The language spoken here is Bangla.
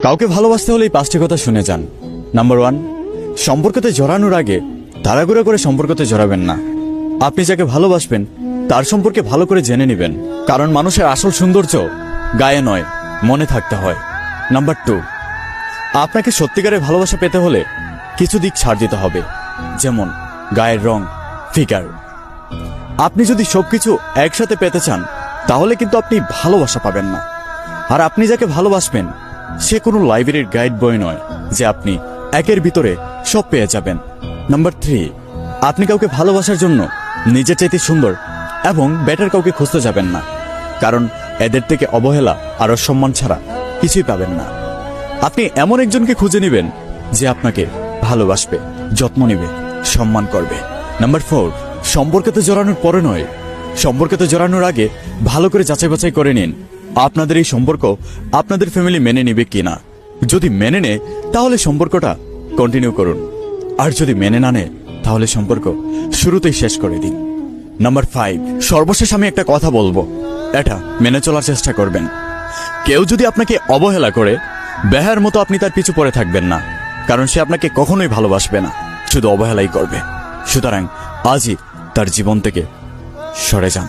কাউকে ভালোবাসতে হলে এই 5টি কথা শুনে যান। নাম্বার 1, সম্পর্কতে জড়ানোর আগে তাড়াহুড়ো করে সম্পর্কতে জড়াবেন না। আপনি যাকে ভালোবাসবেন তার সম্পর্কে ভালো করে জেনে নেবেন, কারণ মানুষের আসল সৌন্দর্য গায়ে নয়, মনে থাকতে হয়। নাম্বার 2, আপনাকে সত্যিকারের ভালোবাসা পেতে হলে কিছু দিক ছাড় দিতে হবে, যেমন গায়ের রং, ফিগার। আপনি যদি সবকিছু একসাথে পেতে চান তাহলে কিন্তু আপনি ভালোবাসা পাবেন না। আর আপনি যাকে ভালোবাসবেন সে কোনো লাইব্রেরির গাইড বই নয় যে আপনি একের ভিতরে সব পেয়ে যাবেন। নাম্বার 3, আপনি কাউকে ভালোবাসার জন্য নিজের চাইতে সুন্দর এবং বেটার কাউকে খুঁজতে যাবেন না, কারণ এদের থেকে অবহেলা আর অসম্মান ছাড়া কিছুই পাবেন না। আপনি এমন একজনকে খুঁজে নেবেন যে আপনাকে ভালোবাসবে, যত্ন নেবে, সম্মান করবে। নাম্বার 4, সম্পর্কতে জড়ানোর পরে নয়, সম্পর্কতে জড়ানোর আগে ভালো করে যাচাই বাছাই করে নিন আপনাদের এই সম্পর্ক আপনাদের ফ্যামিলি মেনে নেবে কিনা। যদি মেনে নেয় তাহলে সম্পর্কটা কন্টিনিউ করুন, আর যদি মেনে না নেয় তাহলে সম্পর্ক শুরুতেই শেষ করে দিন। নাম্বার 5, সর্বশেষ আমি একটা কথা বলবো, এটা মেনে চলার চেষ্টা করবেন। কেউ যদি আপনাকে অবহেলা করে, বেহার মতো আপনি তার পিছু পড়ে থাকবেন না, কারণ সে আপনাকে কখনোই ভালোবাসবে না, শুধু অবহেলাই করবে। সুতরাং আজই তার জীবন থেকে সরে যান।